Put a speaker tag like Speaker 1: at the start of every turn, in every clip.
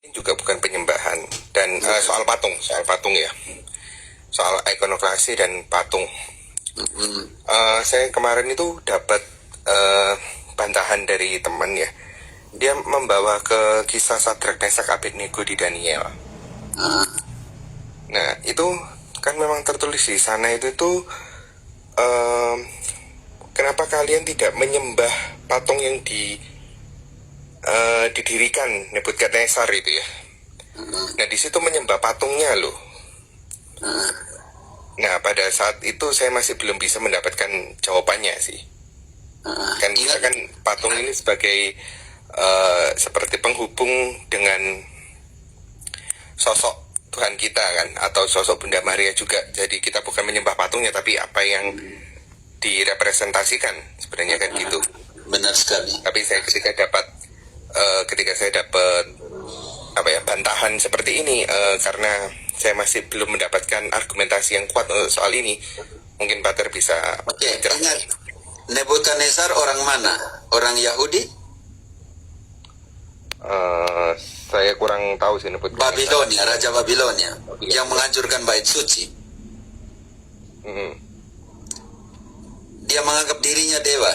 Speaker 1: Ini juga bukan penyembahan dan soal patung ya, soal ikonoklasi dan patung. Saya kemarin itu dapat bantahan dari teman ya. Dia membawa ke kisah Sadrak Mesak Abednego di Daniel. Nah itu kan memang tertulis di sana itu kenapa kalian tidak menyembah patung yang didirikan Nebukadnezar itu ya. Nah di situ menyembah patungnya loh. Nah pada saat itu saya masih belum bisa mendapatkan jawabannya sih. Kan kita kan patung ini sebagai seperti penghubung dengan sosok Tuhan kita kan, atau sosok Bunda Maria juga. Jadi kita bukan menyembah patungnya, tapi apa yang direpresentasikan sebenarnya kan gitu.
Speaker 2: Benar sekali.
Speaker 1: Tapi ketika saya dapat bantahan seperti ini, karena saya masih belum mendapatkan argumentasi yang kuat untuk soal ini, mungkin Pater bisa
Speaker 2: ingat, Nebukadnezar orang mana? Orang Yahudi?
Speaker 1: Saya kurang tahu sih
Speaker 2: Babilonia, Raja Babilonia yang menghancurkan bait suci. Dia menganggap dirinya dewa.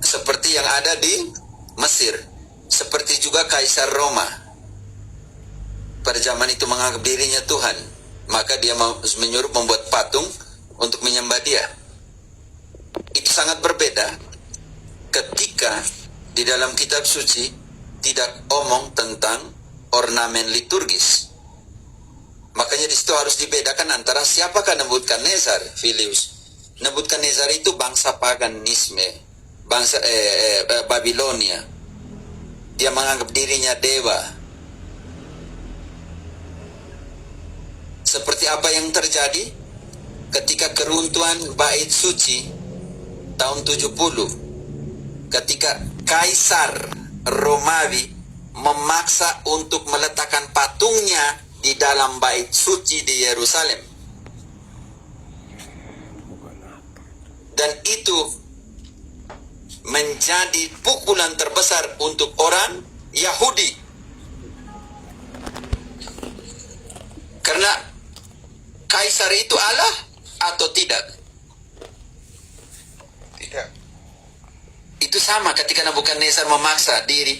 Speaker 2: Seperti yang ada di Mesir, seperti juga Kaisar Roma. Pada zaman itu menganggap dirinya Tuhan, maka dia menyuruh membuat patung untuk menyembah dia. Itu sangat berbeda ketika di dalam kitab suci tidak omong tentang ornamen liturgis. Makanya di situ harus dibedakan antara siapakah Nebukadnezar, Filius. Nebukadnezar itu bangsa paganisme, bangsa Babilonia. Dia menganggap dirinya dewa. Seperti apa yang terjadi ketika keruntuhan bait suci tahun 70, ketika Kaisar Romawi memaksa untuk meletakkan patungnya di dalam bait suci di Yerusalem. Dan itu menjadi pukulan terbesar untuk orang Yahudi. Karena Kaisar itu Allah atau tidak?
Speaker 1: Tidak.
Speaker 2: Itu sama ketika Nebukadnezar memaksa diri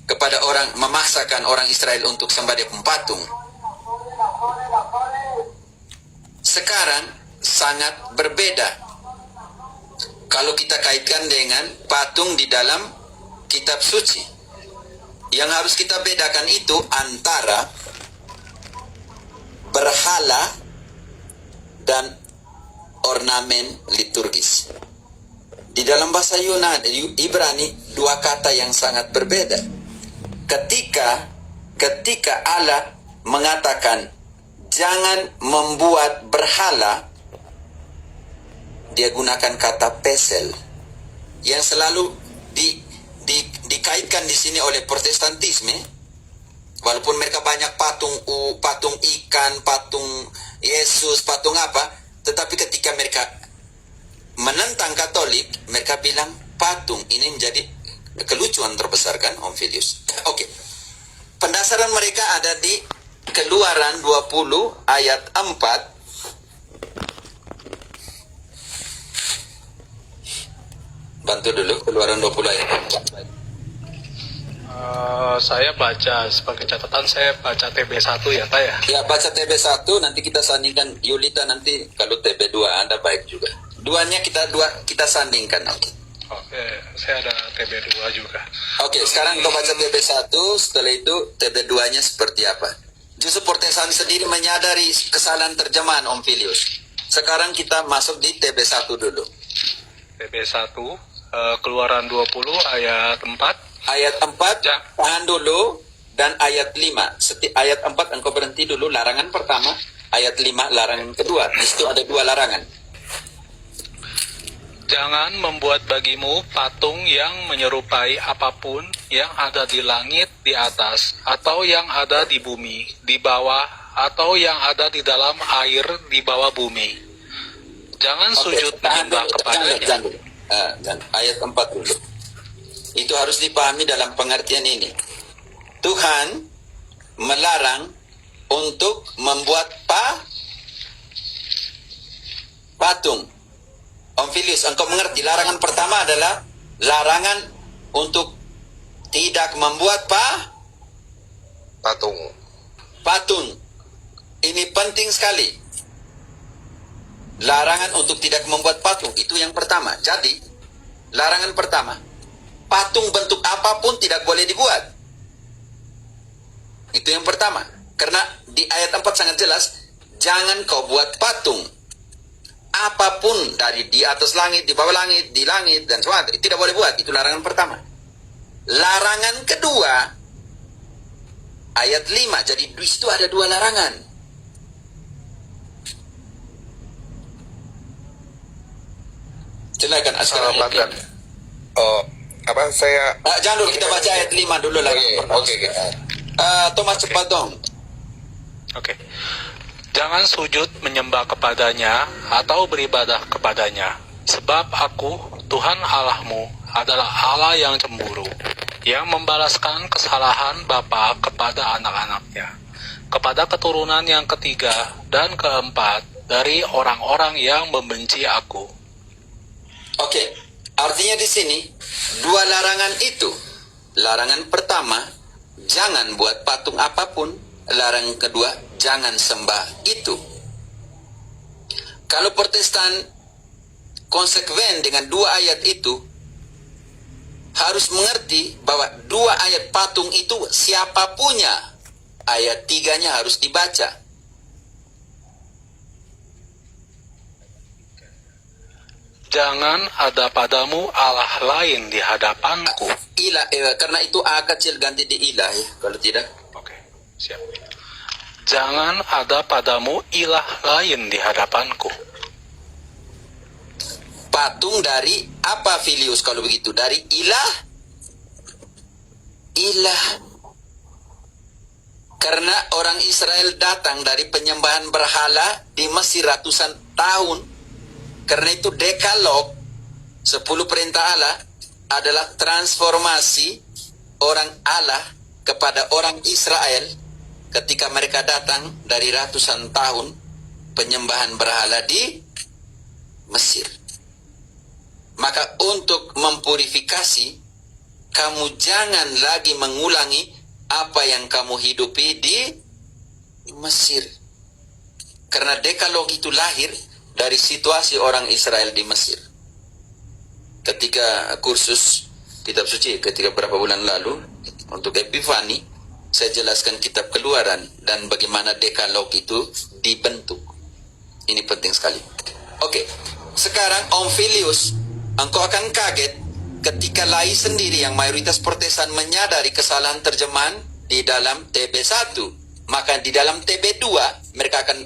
Speaker 2: kepada memaksakan orang Israel untuk sembah di patung. Sekarang sangat berbeda kalau kita kaitkan dengan patung di dalam kitab suci. Yang harus kita bedakan itu antara berhala dan ornamen liturgis. Di dalam bahasa Yunani, Ibrani, dua kata yang sangat berbeda. Ketika Allah mengatakan jangan membuat berhala, dia gunakan kata pesel yang selalu dikaitkan di sini oleh Protestantisme. Walaupun mereka banyak patung ikan, patung Yesus, patung apa, tetapi ketika mereka menentang Katolik, mereka bilang patung. Ini menjadi kelucuan terbesar kan, Om Filius? Oke. Pendasaran mereka ada di Keluaran 20 ayat 4. Bantu dulu, Keluaran 20 ayat 4.
Speaker 3: Saya baca sebagai catatan, saya baca TB1 ya Pak ya.
Speaker 2: Ya, baca TB1, nanti kita sandingkan. Yulita nanti kalau TB2 Anda baik juga. Duanya kita sandingkan.
Speaker 3: Oke, saya ada TB2 juga.
Speaker 2: Oke, sekarang kita baca TB1, setelah itu TB2-nya seperti apa. Justru Protestan sendiri menyadari kesalahan terjemahan, Om Filius. Sekarang kita masuk di TB1 dulu.
Speaker 3: TB1, Keluaran 20 ayat 4.
Speaker 2: Ayat 4,
Speaker 3: Ya.
Speaker 2: tahan dulu, dan ayat 5. Ayat 4 engkau berhenti dulu, larangan pertama. Ayat 5, larangan kedua. Di situ ada dua larangan.
Speaker 3: Jangan membuat bagimu patung yang menyerupai apapun yang ada di langit di atas, atau yang ada di bumi di bawah, atau yang ada di dalam air di bawah bumi. Jangan sujud menyembah kepadanya.
Speaker 2: Jangan. Ayat 4 dulu. Itu harus dipahami dalam pengertian ini. Tuhan melarang untuk membuat patung. Om Filius, engkau mengerti larangan pertama adalah larangan untuk tidak membuat patung. Ini penting sekali. Larangan untuk tidak membuat patung, itu yang pertama. Jadi, larangan pertama, patung bentuk apapun tidak boleh dibuat. Itu yang pertama. Karena di ayat 4 sangat jelas, jangan kau buat patung. Apapun dari di atas langit, di bawah langit, di langit, dan sebagainya. Tidak boleh buat. Itu larangan pertama. Larangan kedua, ayat 5. Jadi di situ ada dua larangan. Silakan Askar.
Speaker 1: Oh, apa saya...
Speaker 2: Jangan dulu, kita baca ayat 5 dulu lagi.
Speaker 1: Oke.
Speaker 2: Thomas cepat dong.
Speaker 3: Oke. Jangan sujud menyembah kepadanya atau beribadah kepadanya, sebab aku, Tuhan Allahmu, adalah Allah yang cemburu, yang membalaskan kesalahan bapa kepada anak-anaknya, kepada keturunan yang ketiga dan keempat dari orang-orang yang membenci aku.
Speaker 2: Oke, artinya di sini dua larangan itu. Larangan pertama, jangan buat patung apapun. Larangan kedua, jangan sembah itu. Kalau Protestan konsekuen dengan dua ayat itu, harus mengerti bahwa dua ayat patung itu siapa punya. Ayat 3-nya harus dibaca.
Speaker 3: Jangan ada padamu Allah lain di hadapanku.
Speaker 2: Karena itu A kecil ganti di ilah ya, kalau tidak.
Speaker 3: Oke, siap. Jangan ada padamu ilah lain di hadapanku.
Speaker 2: Patung dari apa Filius kalau begitu? Dari ilah. Karena orang Israel datang dari penyembahan berhala di Mesir ratusan tahun. Karena itu Dekalog, 10 perintah Allah, adalah transformasi orang Allah kepada orang Israel ketika mereka datang dari ratusan tahun penyembahan berhala di Mesir. Maka untuk mempurifikasi, kamu jangan lagi mengulangi apa yang kamu hidupi di Mesir. Karena Dekalog itu lahir dari situasi orang Israel di Mesir. Ketika kursus kitab suci, ketika beberapa bulan lalu, untuk Epifani, saya jelaskan kitab Keluaran dan bagaimana Dekalog itu dibentuk. Ini penting sekali. Oke, sekarang Om Filius, engkau akan kaget ketika Lai sendiri yang mayoritas Protestan menyadari kesalahan terjemahan di dalam TB1. Maka di dalam TB2 mereka akan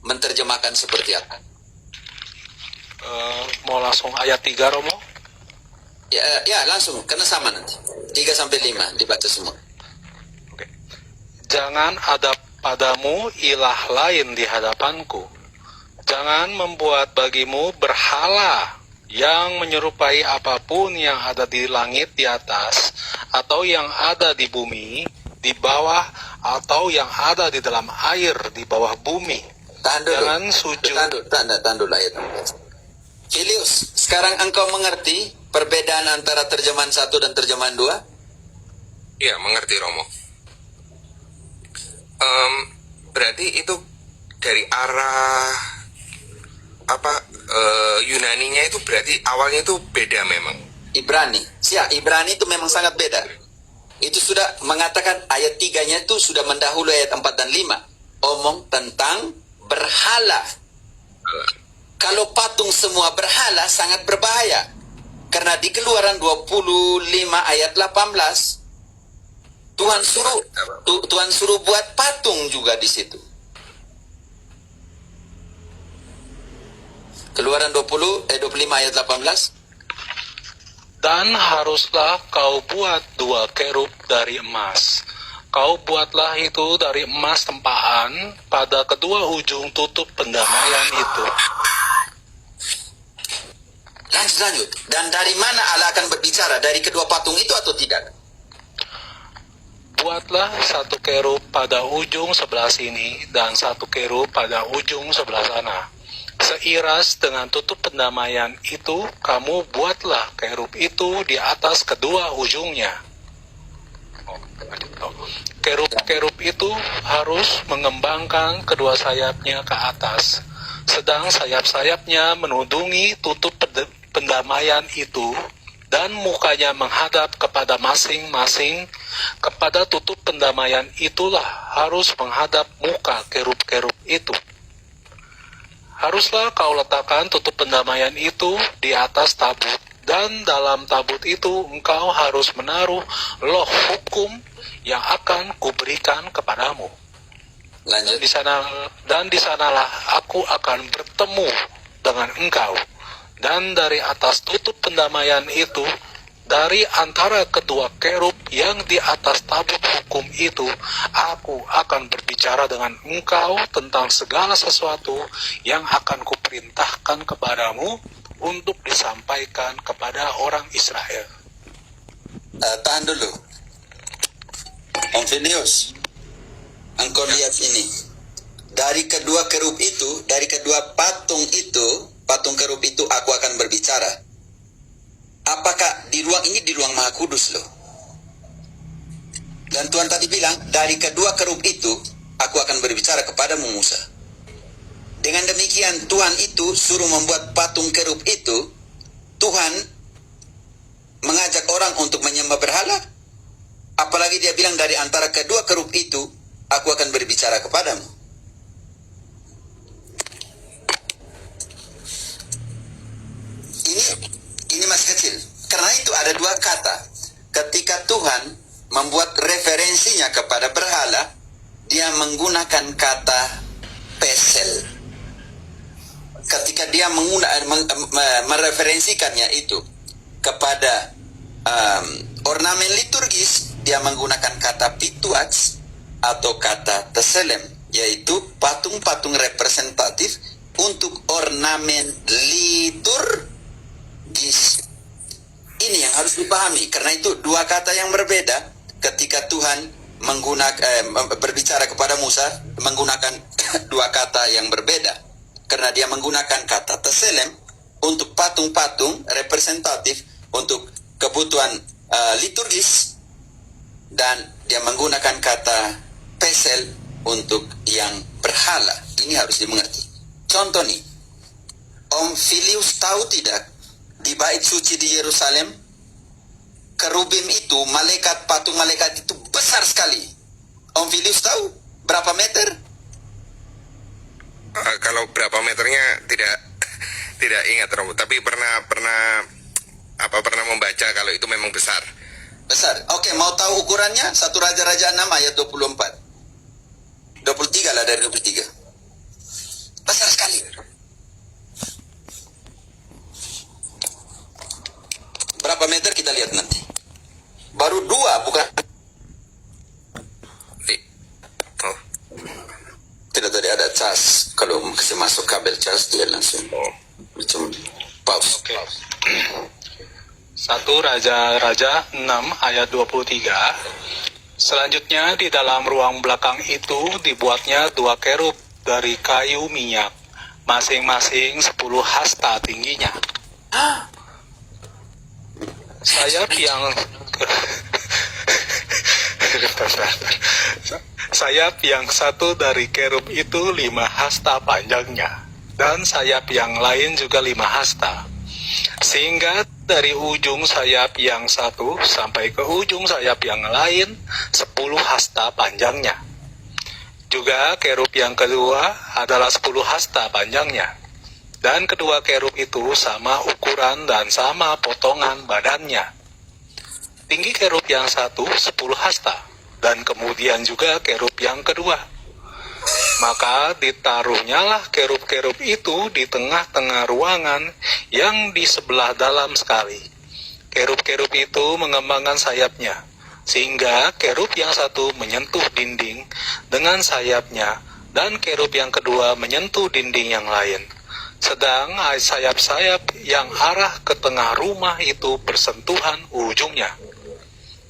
Speaker 2: menerjemahkan seperti apa?
Speaker 3: Mau langsung ayat 3, Romo?
Speaker 2: Ya langsung, karena sama nanti. 3-5 dibaca semua.
Speaker 3: Oke. Jangan ada padamu ilah lain di hadapanku. Jangan membuat bagimu berhala yang menyerupai apapun yang ada di langit di atas, atau yang ada di bumi, di bawah, atau yang ada di dalam air di bawah bumi. Jangan sujud.
Speaker 2: Tahan dulu ayat. Filius, sekarang engkau mengerti perbedaan antara terjemahan 1 dan terjemahan 2?
Speaker 1: Iya, mengerti Romo. Berarti itu dari arah Yunaninya itu berarti awalnya itu beda memang.
Speaker 2: Ibrani itu memang sangat beda. Itu sudah mengatakan ayat 3-nya itu sudah mendahului ayat 4 dan 5. Omong tentang berhala. Kalau patung semua berhala sangat berbahaya. Karena di Keluaran 25 ayat 18 Tuhan suruh buat patung juga di situ. Keluaran 25 ayat 18.
Speaker 3: Dan haruslah kau buat 2 kerub dari emas. Kau buatlah itu dari emas tempaan pada kedua ujung tutup pendamaian itu.
Speaker 2: Lanjut. Dan dari mana Allah akan berbicara? Dari kedua patung itu atau tidak?
Speaker 3: Buatlah satu kerub pada ujung sebelah sini dan satu kerub pada ujung sebelah sana. Seiras dengan tutup pendamaian itu, kamu buatlah kerub itu di atas kedua ujungnya. Kerub-kerub itu harus mengembangkan kedua sayapnya ke atas, sedang sayap-sayapnya menudungi tutup pendamaian itu, dan mukanya menghadap kepada masing-masing. Kepada tutup pendamaian itulah harus menghadap muka kerub-kerub itu. Haruslah kau letakkan tutup pendamaian itu di atas tabut, dan dalam tabut itu engkau harus menaruh loh hukum yang akan kuberikan kepadamu.
Speaker 2: Lanjut.
Speaker 3: Dan di sanalah aku akan bertemu dengan engkau. Dan dari atas tutup pendamaian itu, dari antara kedua kerub yang di atas tabut hukum itu, aku akan berbicara dengan engkau tentang segala sesuatu yang akan kuperintahkan kepadamu untuk disampaikan kepada orang Israel.
Speaker 2: Tahan dulu. Om Phineas, engkau lihat ini. Dari kedua kerub itu, dari kedua patung itu, patung kerub itu aku akan berbicara. Apakah di ruang ini di ruang Maha Kudus loh? Dan Tuhan tadi bilang, dari kedua kerub itu aku akan berbicara kepadamu Musa. Dengan demikian Tuhan itu suruh membuat patung kerub itu. Tuhan mengajak orang untuk menyembah berhala. Apalagi dia bilang dari antara kedua kerub itu aku akan berbicara kepadamu. Ini masih kecil. Karena itu ada dua kata. Ketika Tuhan membuat referensinya kepada berhala, dia menggunakan kata pesel. Ketika dia mereferensikannya itu kepada ornamen liturgis, dia menggunakan kata pituats atau kata teselem, yaitu patung-patung representatif untuk ornamen liturgis. Ini yang harus dipahami. Karena itu dua kata yang berbeda. Ketika Tuhan berbicara kepada Musa, menggunakan dua kata yang berbeda. Karena dia menggunakan kata teselem untuk patung-patung representatif untuk kebutuhan liturgis, dan dia menggunakan kata pesel untuk yang berhala. Ini harus dimengerti. Contoh nih, Om Filius tahu tidak, di bait suci di Yerusalem, kerubim itu, patung malaikat itu besar sekali. Om Filius tahu berapa meter?
Speaker 1: Kalau berapa meternya tidak ingat, Romo. Tapi pernah membaca kalau itu memang besar.
Speaker 2: Besar. Oke, mau tahu ukurannya? 1 Raja-Raja 6 ayat 24. 23 lah, dari 23. Besar sekali. Berapa meter kita lihat nanti. Baru 2, bukan?
Speaker 1: Oh.
Speaker 2: Tidak, tadi ada cas. Kalau kasih masuk kabel cas, dia langsung macam pause.
Speaker 3: Oke. 1 Raja-Raja 6 ayat 23. Selanjutnya di dalam ruang belakang itu dibuatnya 2 kerub dari kayu minyak, masing-masing 10 hasta tingginya. Sayap yang satu dari kerub itu 5 hasta panjangnya, dan sayap yang lain juga 5 hasta. Sehingga dari ujung sayap yang satu sampai ke ujung sayap yang lain 10 hasta panjangnya. Juga kerub yang kedua adalah 10 hasta panjangnya. Dan kedua kerub itu sama ukuran dan sama potongan badannya. Tinggi kerub yang satu 10 hasta, dan kemudian juga kerub yang kedua. Maka ditaruhnyalah kerub-kerub itu di tengah-tengah ruangan yang di sebelah dalam sekali. Kerub-kerub itu mengembangkan sayapnya, sehingga kerub yang satu menyentuh dinding dengan sayapnya, dan kerub yang kedua menyentuh dinding yang lain. Sedang sayap-sayap yang arah ke tengah rumah itu bersentuhan ujungnya.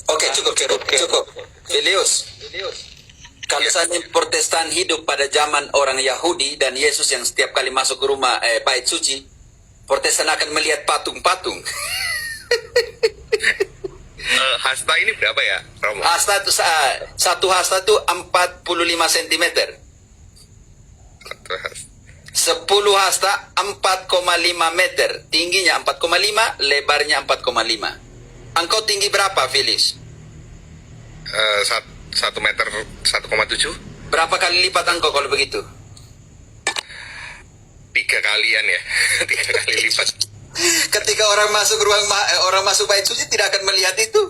Speaker 2: Oke, cukup. Filius. Kalau seandainya Protestan hidup pada zaman orang Yahudi dan Yesus yang setiap kali masuk ke rumah bait suci, Protestan akan melihat patung-patung.
Speaker 1: Hasta ini berapa ya, Romo?
Speaker 2: Hasta itu satu hasta itu 45 cm. 10 hasta 4,5 meter. Tingginya 4,5, lebarnya 4,5. Engkau tinggi berapa, Filius?
Speaker 1: 1 meter 1,7.
Speaker 2: Berapa kali lipat engkau kalau begitu?
Speaker 1: 3 kalian ya. 3 kali lipat.
Speaker 2: Ketika orang masuk orang masuk bait suci tidak akan melihat itu.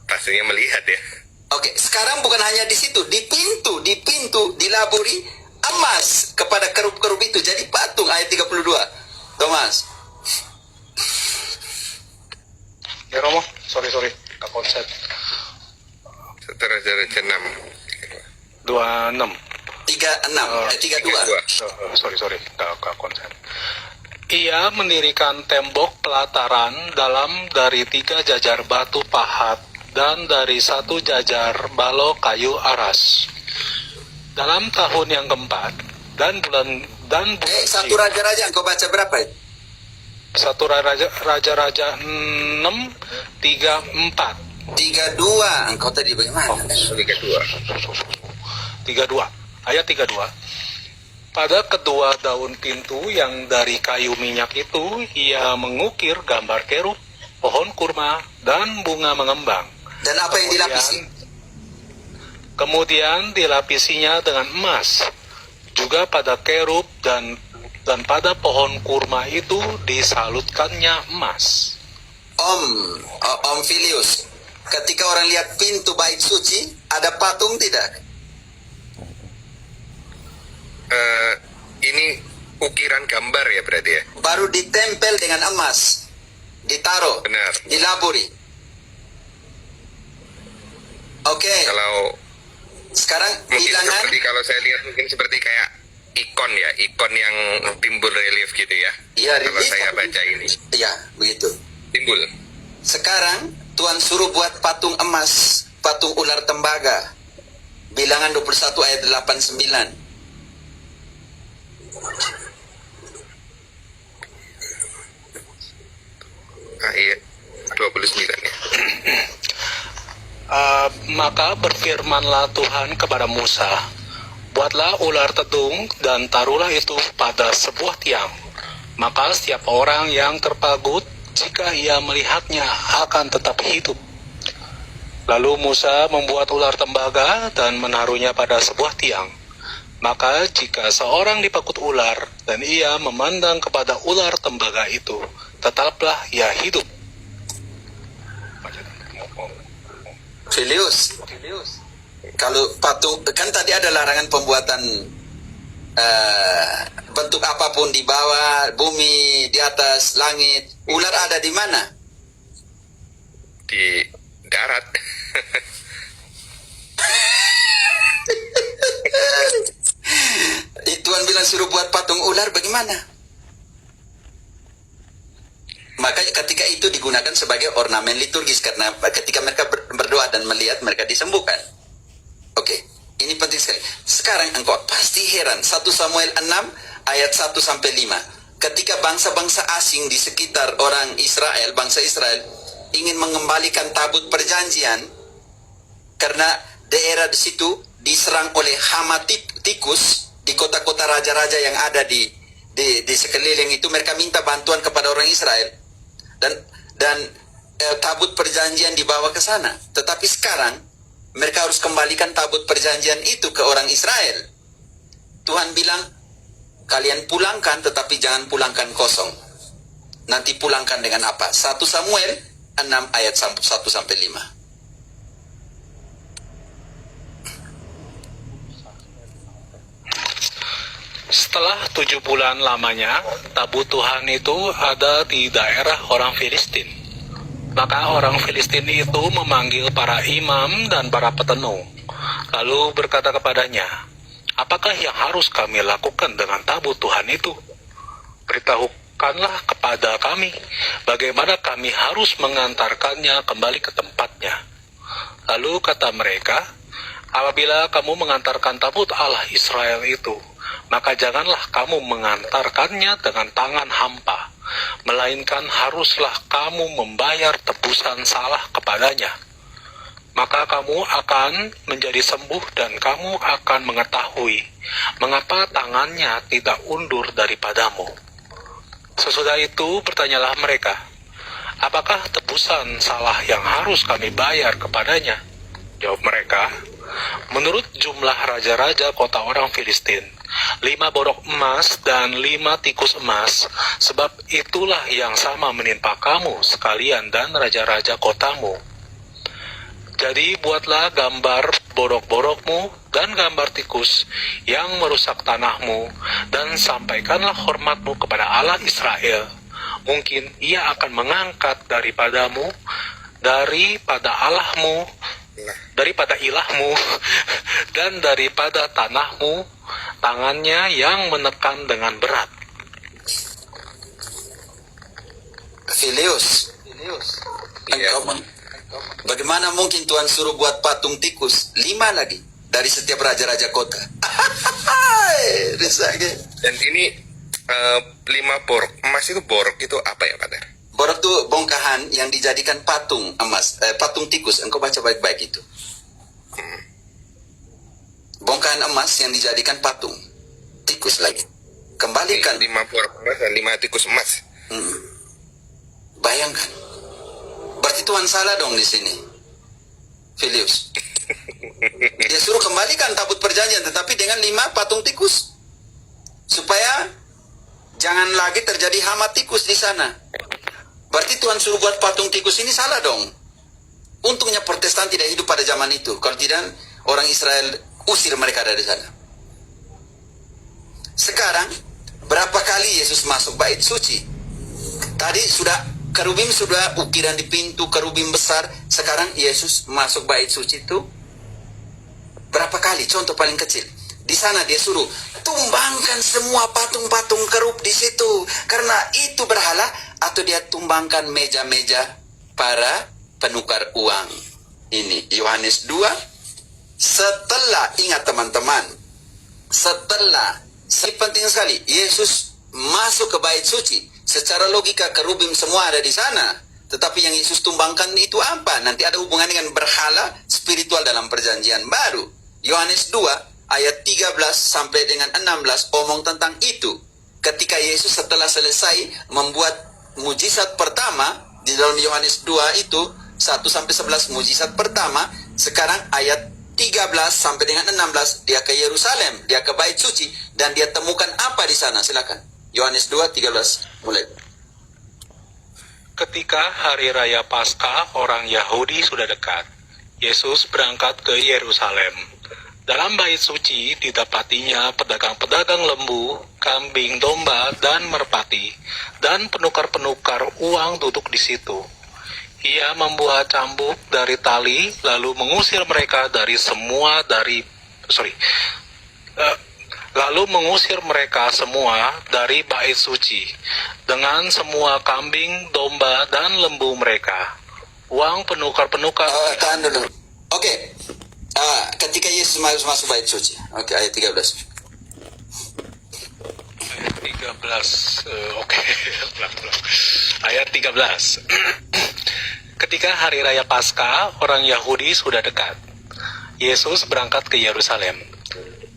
Speaker 1: Pastinya melihat ya.
Speaker 2: Oke, sekarang bukan hanya di situ, di pintu dilaburi emas kepada kerup-kerup itu jadi patung. Ayat 32. Thomas.
Speaker 3: Ya Romo, sorry, ke konsep.
Speaker 1: Raja-Raja 6.
Speaker 3: 26.
Speaker 2: 32.
Speaker 3: Sorry, ke konsep. Ia mendirikan tembok pelataran dari 3 jajar batu pahat dan dari 1 jajar balok kayu aras. Dalam tahun yang keempat dan bulan
Speaker 2: Satu raja-raja engkau baca berapa itu?
Speaker 3: 1 Raja-Raja 6, 3, 4.
Speaker 2: 32. Engkau tadi bagaimana?
Speaker 3: 32. Ayat 32. Pada kedua daun pintu yang dari kayu minyak itu, ia mengukir gambar kerub, pohon kurma, dan bunga mengembang.
Speaker 2: Dan apa yang dilapisi?
Speaker 3: Kemudian dilapisinya dengan emas. Juga pada kerub dan pada pohon kurma itu disalutkannya emas.
Speaker 2: Om Filius, ketika orang lihat pintu bait suci, ada patung tidak?
Speaker 1: Ini ukiran gambar ya berarti ya?
Speaker 2: Baru ditempel dengan emas, ditaruh,
Speaker 1: Benar.
Speaker 2: dilaburi. Oke.
Speaker 1: Kalau
Speaker 2: Sekarang
Speaker 1: mungkin
Speaker 2: bilangan.
Speaker 1: seperti kalau saya lihat mungkin seperti kayak ikon ya, ikon yang timbul relief gitu ya.
Speaker 2: Iya,
Speaker 1: Kalau
Speaker 2: relief.
Speaker 1: saya baca ini
Speaker 2: Iya, begitu.
Speaker 1: timbul.
Speaker 2: Sekarang Tuhan suruh buat patung emas, patung ular tembaga. Bilangan 21 ayat 89.
Speaker 1: Ayat 29 ya.
Speaker 3: Maka berfirmanlah Tuhan kepada Musa, buatlah ular tedung dan taruhlah itu pada sebuah tiang. Maka setiap orang yang terpagut, jika ia melihatnya, akan tetap hidup. Lalu Musa membuat ular tembaga dan menaruhnya pada sebuah tiang. Maka jika seorang dipakut ular dan ia memandang kepada ular tembaga itu, tetaplah ia hidup.
Speaker 2: Filius, kalau patung, kan tadi ada larangan pembuatan bentuk apapun di bawah, bumi, di atas, langit. Ular ada di mana?
Speaker 1: Di darat.
Speaker 2: Tuhan bilang suruh buat patung ular, bagaimana? Maka ketika itu digunakan sebagai ornamen liturgis, karena ketika mereka berdoa dan melihat, mereka disembuhkan. Oke, ini penting sekali. Sekarang engkau pasti heran, 1 Samuel 6 ayat 1-5. Ketika bangsa-bangsa asing di sekitar orang Israel, bangsa Israel ingin mengembalikan tabut perjanjian, karena daerah di situ diserang oleh hama tikus di kota-kota raja-raja yang ada di sekeliling itu, mereka minta bantuan kepada orang Israel dan tabut perjanjian dibawa ke sana. Tetapi sekarang mereka harus kembalikan tabut perjanjian itu ke orang Israel. Tuhan bilang, kalian pulangkan, tetapi jangan pulangkan kosong. Nanti pulangkan dengan apa? 1 Samuel 6 ayat 1-5.
Speaker 3: Setelah 7 bulan lamanya, tabut Tuhan itu ada di daerah orang Filistin. Maka orang Filistin itu memanggil para imam dan para petenung, lalu berkata kepadanya, apakah yang harus kami lakukan dengan tabut Tuhan itu? Beritahukanlah kepada kami bagaimana kami harus mengantarkannya kembali ke tempatnya. Lalu kata mereka, apabila kamu mengantarkan tabut Allah Israel itu, maka janganlah kamu mengantarkannya dengan tangan hampa, melainkan haruslah kamu membayar tebusan salah kepadanya. Maka kamu akan menjadi sembuh dan kamu akan mengetahui mengapa tangannya tidak undur daripadamu. Sesudah itu bertanyalah mereka, apakah tebusan salah yang harus kami bayar kepadanya? Jawab mereka, menurut jumlah raja-raja kota orang Filistin, 5 borok emas dan 5 tikus emas, sebab itulah yang sama menimpa kamu sekalian dan raja-raja kotamu. Jadi buatlah gambar borok-borokmu dan gambar tikus yang merusak tanahmu, dan sampaikanlah hormatmu kepada Allah Israel. Mungkin ia akan mengangkat daripadamu, daripada Allahmu, daripada ilahmu, dan daripada tanahmu, tangannya yang menekan dengan berat.
Speaker 2: Filius, bagaimana mungkin Tuhan suruh buat patung tikus 5 lagi dari setiap raja-raja kota?
Speaker 1: Dan ini 5 borok emas itu, borok itu apa ya, Pak?
Speaker 2: Borok itu bongkahan yang dijadikan patung emas, patung tikus. Engkau baca baik-baik itu. Bongkahan emas yang dijadikan patung tikus lagi. Kembalikan
Speaker 1: 5 borok emas dan 5 tikus emas.
Speaker 2: Bayangkan. Berarti Tuhan salah dong di sini, Filius. Dia suruh kembalikan tabut perjanjian, tetapi dengan 5 patung tikus, supaya jangan lagi terjadi hama tikus di sana. Berarti Tuhan suruh buat patung tikus ini salah dong. Untungnya Protestan tidak hidup pada zaman itu. Kalau tidak, orang Israel usir mereka dari sana. Sekarang, berapa kali Yesus masuk bait suci? Tadi sudah kerubim, sudah ukiran di pintu, kerubim besar. Sekarang Yesus masuk bait suci itu berapa kali? Contoh paling kecil. Di sana dia suruh tumbangkan semua patung-patung kerub di situ, karena itu berhala. Atau dia tumbangkan meja-meja para penukar uang. Ini Yohanes 2. Setelah, ingat teman-teman, setelah, penting sekali, Yesus masuk ke bait suci. Secara logika kerubim semua ada di sana. Tetapi yang Yesus tumbangkan itu apa? Nanti ada hubungan dengan berhala spiritual dalam perjanjian baru. Yohanes 2 ayat 13 sampai dengan 16 omong tentang itu. Ketika Yesus setelah selesai membuat mujizat pertama di dalam Yohanes 2 itu 1 sampai 11 mujizat pertama, sekarang ayat 13 sampai dengan 16 dia ke Yerusalem, dia ke bait suci, dan dia temukan apa di sana? Silakan. Yohanes 2:13 mulai.
Speaker 3: Ketika hari raya Paskah orang Yahudi sudah dekat, Yesus berangkat ke Yerusalem. Dalam bait suci didapatinya pedagang-pedagang lembu, kambing, domba, dan merpati, dan penukar-penukar uang duduk di situ. Ia membuat cambuk dari tali, lalu mengusir mereka semua dari bait suci, dengan semua kambing, domba, dan lembu mereka. Uang penukar-penukar...
Speaker 2: Tahan dulu. Oke. Ketika Yesus masuk bait suci. Oke, ayat 13.
Speaker 3: Ayat 13. Ayat 13. Ketika hari raya Paskah, orang Yahudi sudah dekat. Yesus berangkat ke Yerusalem.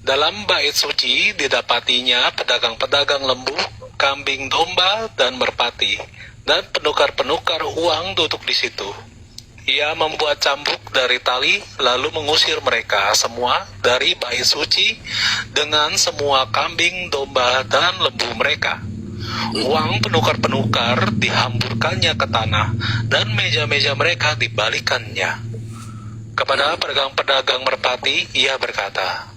Speaker 3: Dalam bait suci didapatinya pedagang-pedagang lembu, kambing, domba, dan merpati, dan penukar-penukar uang duduk di situ. Ia membuat cambuk dari tali, lalu mengusir mereka semua dari bait suci dengan semua kambing, domba, dan lembu mereka. Uang penukar-penukar dihamburkannya ke tanah, dan meja-meja mereka dibalikannya. Kepada pedagang-pedagang merpati, ia berkata,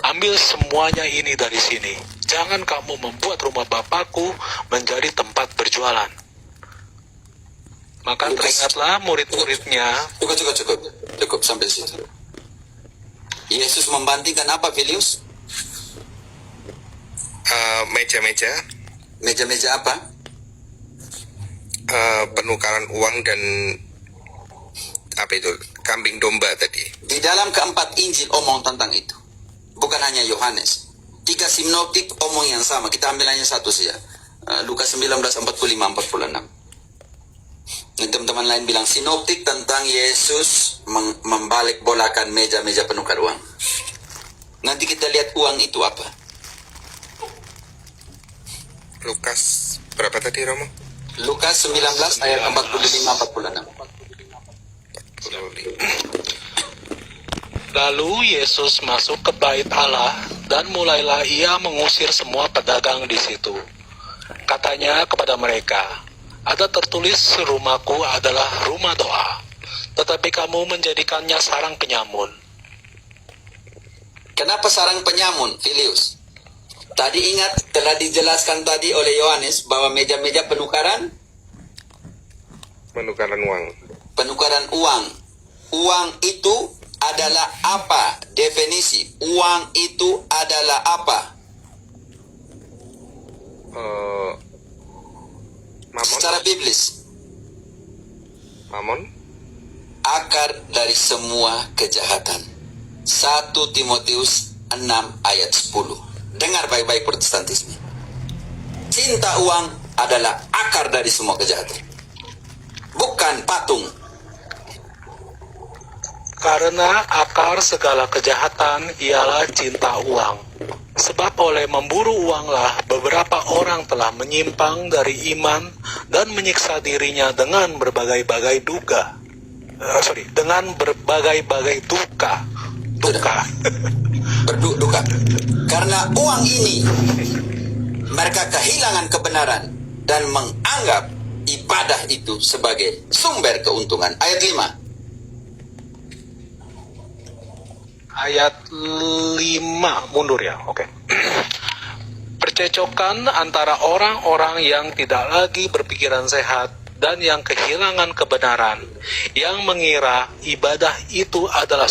Speaker 3: "Ambil semuanya ini dari sini. Jangan kamu membuat rumah Bapakku menjadi tempat berjualan." Maka teringatlah murid-muridnya.
Speaker 2: Cukup sampai situ. Yesus membandingkan apa, Filius?
Speaker 1: meja-meja,
Speaker 2: Meja-meja apa?
Speaker 1: penukaran uang dan apa itu, kambing domba tadi.
Speaker 2: Di dalam keempat Injil omong tentang itu. Bukan hanya Yohanes. 3 sinoptik omong yang sama. Kita ambil hanya satu saja. Lukas 19:45-46. Dan teman-teman lain bilang sinoptik tentang Yesus membalik bolakan meja-meja penukar uang. Nanti kita lihat uang itu apa.
Speaker 1: Lukas berapa tadi, Romo?
Speaker 2: Lukas 19 ayat 45-46.
Speaker 3: Lalu Yesus masuk ke bait Allah dan mulailah ia mengusir semua pedagang di situ. Katanya kepada mereka, ada tertulis rumahku adalah rumah doa, tetapi kamu menjadikannya sarang penyamun.
Speaker 2: Kenapa sarang penyamun, Filius? Tadi ingat telah dijelaskan tadi oleh Yohanes bahwa meja-meja penukaran
Speaker 1: uang.
Speaker 2: Penukaran uang. Uang itu adalah apa? Definisi. Uang itu adalah apa?
Speaker 1: Mamon.
Speaker 2: Secara biblis.
Speaker 1: Mamon.
Speaker 2: Akar dari semua kejahatan. 1 Timotius 6 ayat 10. Dengar baik-baik Protestantisme. Cinta uang adalah akar dari semua kejahatan. Bukan patung.
Speaker 3: Karena akar segala kejahatan ialah cinta uang. Sebab oleh memburu uanglah beberapa orang telah menyimpang dari iman dan menyiksa dirinya dengan berbagai-bagai dengan berbagai-bagai duka.
Speaker 2: Berduka. Karena uang ini mereka kehilangan kebenaran dan menganggap ibadah itu sebagai sumber keuntungan. Ayat 5.
Speaker 3: Ayat 5 mundur ya, oke. Percecokan antara orang-orang yang tidak lagi berpikiran sehat dan yang kehilangan kebenaran, yang mengira ibadah itu adalah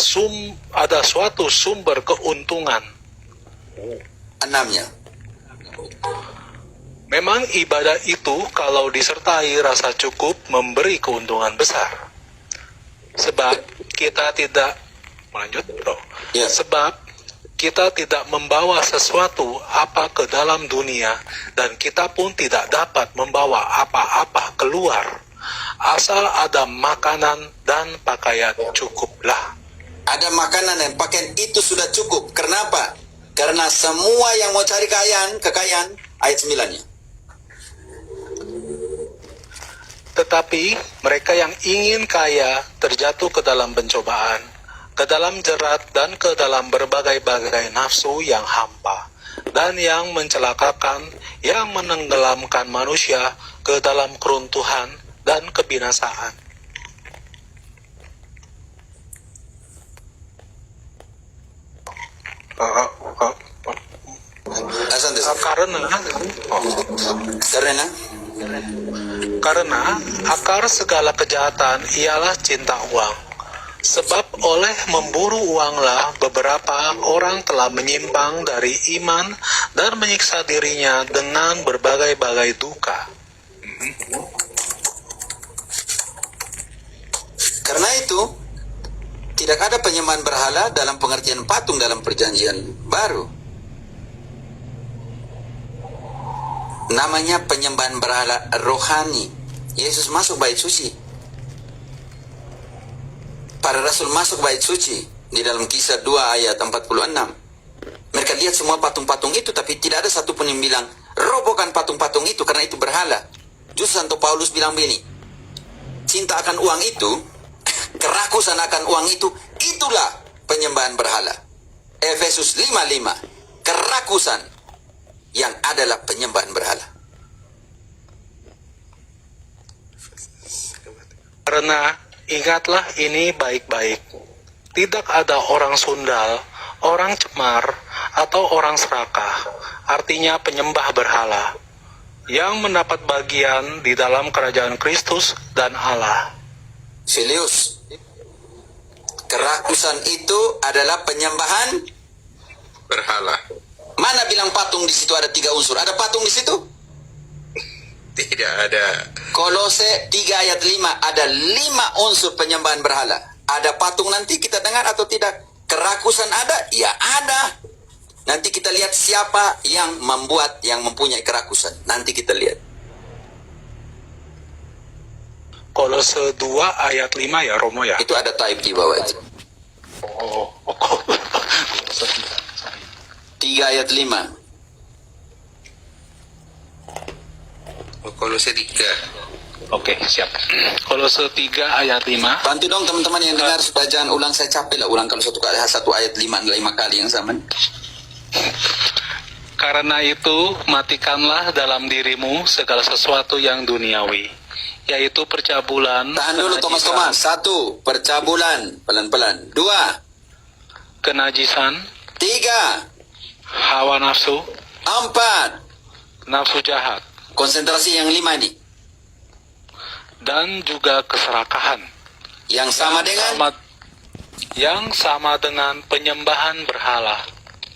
Speaker 3: suatu sumber keuntungan.
Speaker 2: 6-nya.
Speaker 3: Memang ibadah itu kalau disertai rasa cukup memberi keuntungan besar. Sebab kita tidak
Speaker 2: Ya.
Speaker 3: Sebab kita tidak membawa sesuatu apa ke dalam dunia dan kita pun tidak dapat membawa apa-apa keluar. Asal ada makanan dan pakaian cukuplah.
Speaker 2: Ada makanan dan pakaian itu sudah cukup. Kenapa? Karena semua yang mau cari kekayaan, ayat 9-nya.
Speaker 3: Tetapi mereka yang ingin kaya terjatuh ke dalam pencobaan, ke dalam jerat dan ke dalam berbagai-bagai nafsu yang hampa dan yang mencelakakan, yang menenggelamkan manusia ke dalam keruntuhan dan kebinasaan. Karena akar segala kejahatan ialah cinta uang. Sebab oleh memburu uanglah beberapa orang telah menyimpang dari iman dan menyiksa dirinya dengan berbagai-bagai duka.
Speaker 2: Karena itu, tidak ada penyembahan berhala dalam pengertian patung dalam perjanjian baru. Namanya penyembahan berhala rohani. Yesus masuk bait suci. Para rasul masuk bait suci di dalam Kisah 2 ayat 46. Mereka lihat semua patung-patung itu, tapi tidak ada satupun yang bilang, robohkan patung-patung itu karena itu berhala. Justru Santo Paulus bilang begini, cinta akan uang itu, kerakusan akan uang itu, itulah penyembahan berhala. Efesus 5:5, kerakusan yang adalah penyembahan berhala.
Speaker 3: Karena ingatlah ini baik-baik. Tidak ada orang sundal, orang cemar, atau orang serakah, artinya penyembah berhala, yang mendapat bagian di dalam kerajaan Kristus dan Allah.
Speaker 2: Filius, kerakusan itu adalah penyembahan
Speaker 1: Berhala.
Speaker 2: Mana bilang patung di situ ada 3 unsur? Ada patung di situ?
Speaker 1: Tidak ada.
Speaker 2: Kolose 3 ayat 5 ada 5 unsur penyembahan berhala. Ada patung nanti kita dengar atau tidak? Kerakusan ada? Ya ada. Nanti kita lihat siapa yang membuat, yang mempunyai kerakusan. Nanti kita lihat.
Speaker 3: Kolose 2 ayat 5 ya Romo ya?
Speaker 2: Itu ada type di bawah itu.
Speaker 3: Oh.
Speaker 2: 3 ayat 5.
Speaker 1: Kolose 3.
Speaker 3: Oke, siap. Kolose 3 ayat 5.
Speaker 2: Bantu dong teman-teman yang dengar supaya jangan ulang, saya capek lah ulang kalau satu ayat 5 kali yang sama.
Speaker 3: Karena itu, matikanlah dalam dirimu segala sesuatu yang duniawi, yaitu percabulan.
Speaker 2: Tahan dulu Thomas. 1, percabulan, pelan-pelan. 2,
Speaker 3: Kenajisan.
Speaker 2: 3,
Speaker 3: Hawa nafsu.
Speaker 2: 4,
Speaker 3: Nafsu jahat.
Speaker 2: konsentrasi yang 5 nih.
Speaker 3: Dan juga keserakahan.
Speaker 2: Yang
Speaker 3: sama dengan penyembahan berhala.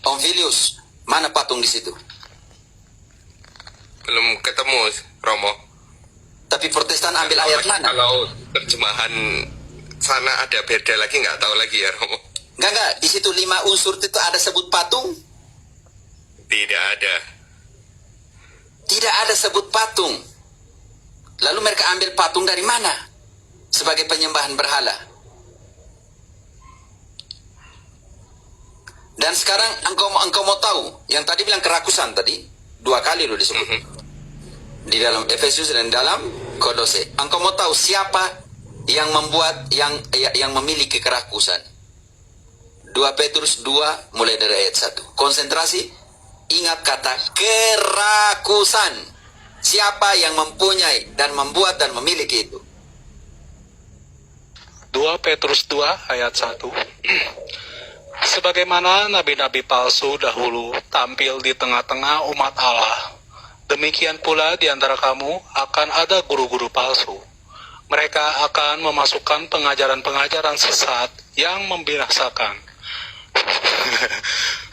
Speaker 2: Om Filius, mana patung di situ?
Speaker 1: Belum ketemu, Romo.
Speaker 2: Tapi Protestan ambil ayat mana?
Speaker 1: Kalau terjemahan sana ada beda lagi, nggak tahu lagi ya, Romo.
Speaker 2: Enggak, di situ 5 unsur itu ada sebut patung?
Speaker 1: Tidak ada.
Speaker 2: Tidak ada sebut patung. Lalu mereka ambil patung dari mana? Sebagai penyembahan berhala. Dan sekarang engkau mau tahu, yang tadi bilang kerakusan tadi, 2 kali lo disebut. Di dalam Efesus dan dalam Kolose. Engkau mau tahu siapa yang membuat, yang memiliki kerakusan. 2 Petrus 2 mulai dari ayat 1. Konsentrasi, ingat kata kerakusan. Siapa yang mempunyai dan membuat dan memiliki itu?
Speaker 3: 2 Petrus 2 ayat 1. Sebagaimana nabi-nabi palsu dahulu tampil di tengah-tengah umat Allah, demikian pula di antara kamu akan ada guru-guru palsu. Mereka akan memasukkan pengajaran-pengajaran sesat yang membinasakan.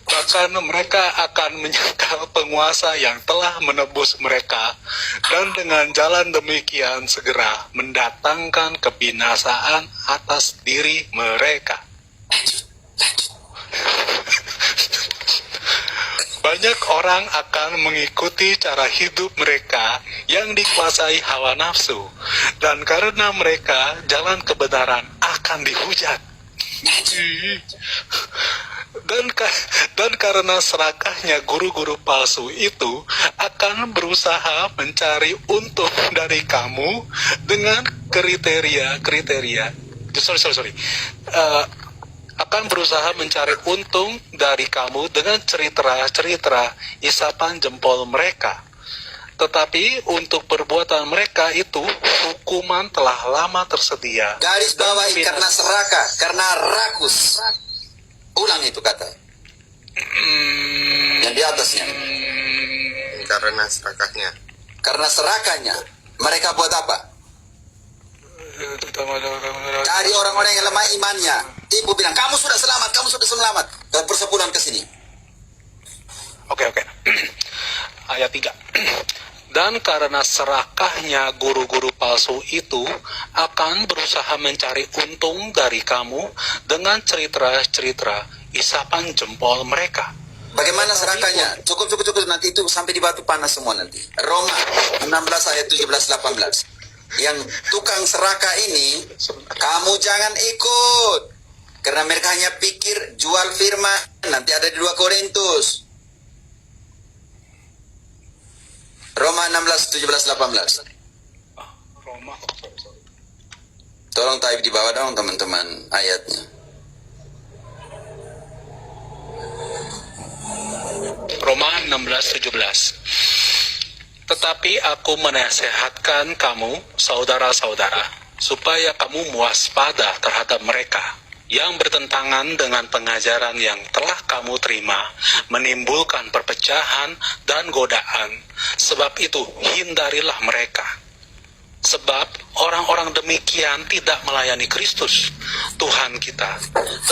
Speaker 3: Bahkan mereka akan menyangkal penguasa yang telah menebus mereka, dan dengan jalan demikian segera mendatangkan kebinasaan atas diri mereka. Banyak orang akan mengikuti cara hidup mereka yang dikuasai hawa nafsu, dan karena mereka jalan kebenaran akan dihujat. Dan karena serakahnya guru-guru palsu itu akan berusaha mencari untung dari kamu dengan akan berusaha mencari untung dari kamu dengan cerita-cerita isapan jempol mereka. Tetapi untuk perbuatan mereka itu hukuman telah lama tersedia.
Speaker 2: Garis bawahi karena serakah, karena rakus. Ulang itu kata. Yang di atasnya.
Speaker 1: Karena serakahnya.
Speaker 2: Karena serakahnya. Mereka buat apa? Cari orang-orang yang lemah imannya. Ibu bilang, kamu sudah selamat. Dan persepuluhan ke sini.
Speaker 3: Oke. Ayat 3. Dan karena serakahnya guru-guru palsu itu akan berusaha mencari untung dari kamu dengan cerita-cerita isapan jempol mereka.
Speaker 2: Bagaimana serakahnya? Cukup. Nanti itu sampai di batu panas semua nanti. Roma 16 ayat 17-18. Yang tukang serakah ini, kamu jangan ikut. Karena mereka hanya pikir jual firman. Nanti ada di 2 Korintus. Roma 16, 17, 18.
Speaker 3: Roma.
Speaker 2: Tolong type di bawah dong teman-teman ayatnya.
Speaker 3: Roma 16, 17. Tetapi aku menasehatkan kamu, saudara-saudara, supaya kamu waspada terhadap mereka yang bertentangan dengan pengajaran yang telah kamu terima, menimbulkan perpecahan dan godaan. Sebab itu, hindarilah mereka. Sebab orang-orang demikian tidak melayani Kristus, Tuhan kita,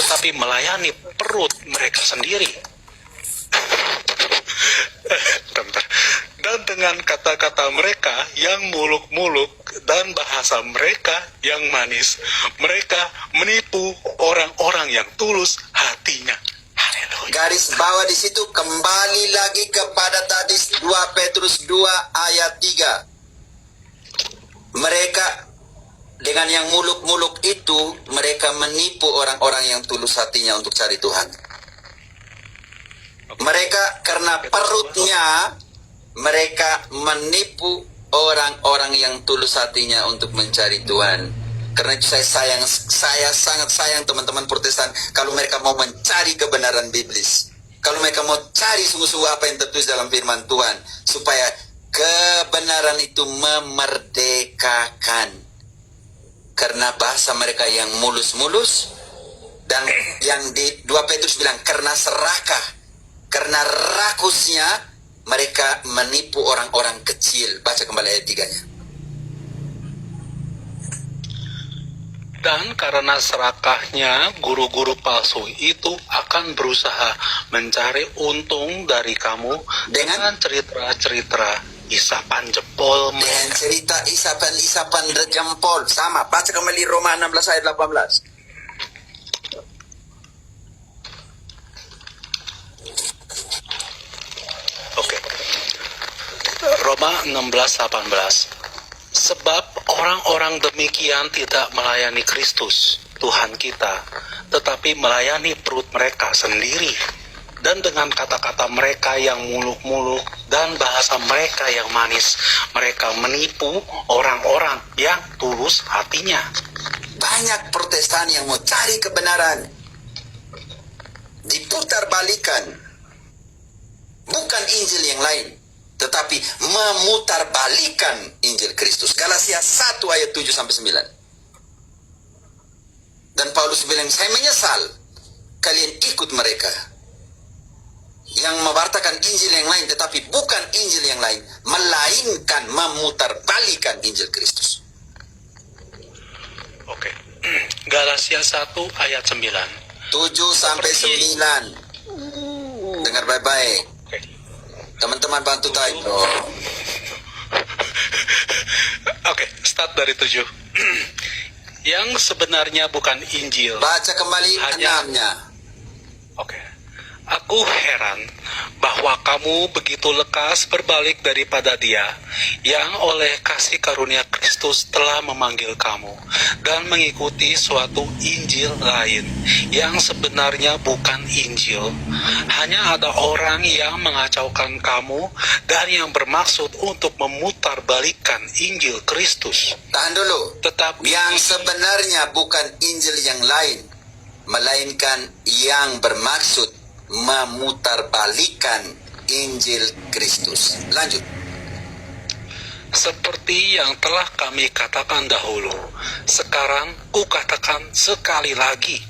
Speaker 3: tetapi melayani perut mereka sendiri. Bentar. Dan dengan kata-kata mereka yang muluk-muluk dan bahasa mereka yang manis, mereka menipu orang-orang yang tulus hatinya. Haleluya.
Speaker 2: Garis bawah di situ, kembali lagi kepada tadi 2 Petrus 2 ayat 3. Mereka dengan yang muluk-muluk itu, mereka menipu orang-orang yang tulus hatinya untuk cari Tuhan. Mereka karena perutnya, mereka menipu orang-orang yang tulus hatinya untuk mencari Tuhan. Karena itu saya sangat sayang teman-teman Protestan kalau mereka mau mencari kebenaran biblis. Kalau mereka mau cari sungguh-sungguh apa yang tertulis dalam firman Tuhan, supaya kebenaran itu memerdekakan. Karena bahasa mereka yang mulus-mulus, dan yang di 2 Petrus bilang karena serakah, karena rakusnya mereka menipu orang-orang kecil. Baca kembali ayat 3-nya.
Speaker 3: Dan karena serakahnya, guru-guru palsu itu akan berusaha mencari untung dari kamu dengan cerita-cerita isapan jempol
Speaker 2: Dengan
Speaker 3: mereka.
Speaker 2: cerita isapan jempol. Sama, baca kembali Roma 16 ayat 18.
Speaker 3: Oke. Roma 16:18. Sebab orang-orang demikian tidak melayani Kristus, Tuhan kita, tetapi melayani perut mereka sendiri. Dan dengan kata-kata mereka yang muluk-muluk dan bahasa mereka yang manis, mereka menipu orang-orang yang tulus hatinya.
Speaker 2: Banyak Protestan yang mau cari kebenaran, diputar balikan. Bukan Injil yang lain, tetapi memutarbalikan Injil Kristus. Galatia 1 ayat 7-9. Dan Paulus bilang, saya menyesal kalian ikut mereka yang mewartakan Injil yang lain, tetapi bukan Injil yang lain, melainkan memutarbalikan Injil Kristus.
Speaker 3: Oke. Galatia 1 ayat 9.
Speaker 2: 7-9. Dengar baik-baik.
Speaker 3: Oke.
Speaker 2: Teman-teman bantu type, bro.
Speaker 3: Oke, start dari 7. Yang sebenarnya bukan Injil.
Speaker 2: Baca kembali
Speaker 3: Hanya-
Speaker 2: 6-nya.
Speaker 3: Oke. Aku heran bahwa kamu begitu lekas berbalik daripada Dia yang oleh kasih karunia Kristus telah memanggil kamu dan mengikuti suatu Injil lain yang sebenarnya bukan Injil. Hanya ada orang yang mengacaukan kamu dan yang bermaksud untuk memutarbalikkan Injil Kristus.
Speaker 2: Tahan dulu.
Speaker 3: Tetapi
Speaker 2: Yang sebenarnya bukan Injil yang lain, melainkan yang bermaksud memutarbalikan Injil Kristus. Lanjut.
Speaker 3: seperti yang telah kami katakan dahulu, sekarang kukatakan sekali lagi,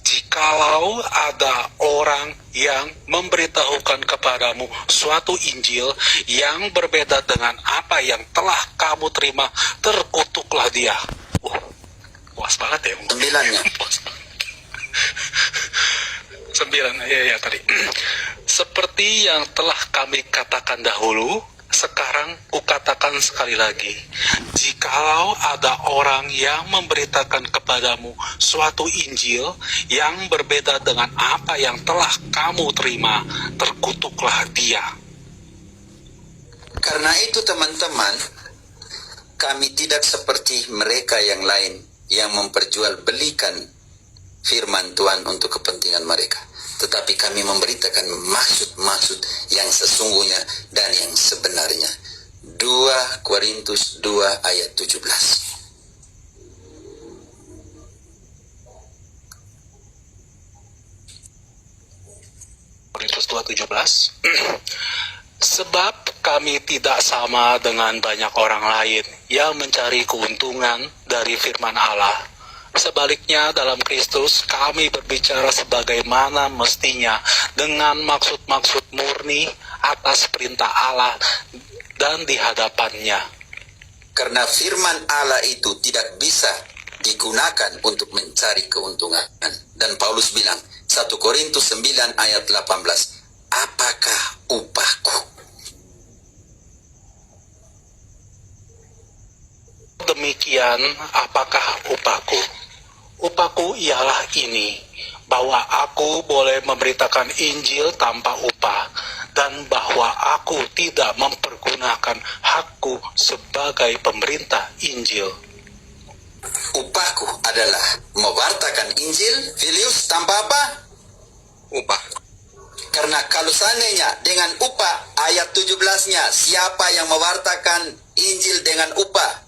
Speaker 3: jikalau ada orang yang memberitahukan kepadamu suatu Injil yang berbeda dengan apa yang telah kamu terima, terkutuklah dia. Puas banget ya.
Speaker 2: 9-nya.
Speaker 3: 9, ya tadi. Seperti yang telah kami katakan dahulu, sekarang kukatakan sekali lagi, jikalau ada orang yang memberitakan kepadamu suatu Injil yang berbeda dengan apa yang telah kamu terima, terkutuklah dia.
Speaker 2: Karena itu teman-teman, kami tidak seperti mereka yang lain yang memperjualbelikan firman Tuhan untuk kepentingan mereka. Tetapi kami memberitakan maksud-maksud yang sesungguhnya dan yang sebenarnya. 2 Korintus 2 ayat 17.
Speaker 3: Korintus 2:17. Sebab kami tidak sama dengan banyak orang lain yang mencari keuntungan dari firman Allah. Sebaliknya dalam Kristus kami berbicara sebagaimana mestinya dengan maksud-maksud murni atas perintah Allah dan di hadapannya.
Speaker 2: Karena firman Allah itu tidak bisa digunakan untuk mencari keuntungan. Dan Paulus bilang, 1 Korintus 9 ayat 18, apakah upahku?
Speaker 3: demikian, apakah upahku? Upahku ialah ini, bahwa aku boleh memberitakan Injil tanpa upah, dan bahwa aku tidak mempergunakan hakku sebagai pemerintah Injil.
Speaker 2: Upahku adalah mewartakan Injil, Filius, tanpa apa?
Speaker 1: Upah.
Speaker 2: Karena kalau seandainya dengan upah, ayat 17-nya, siapa yang mewartakan Injil dengan upah?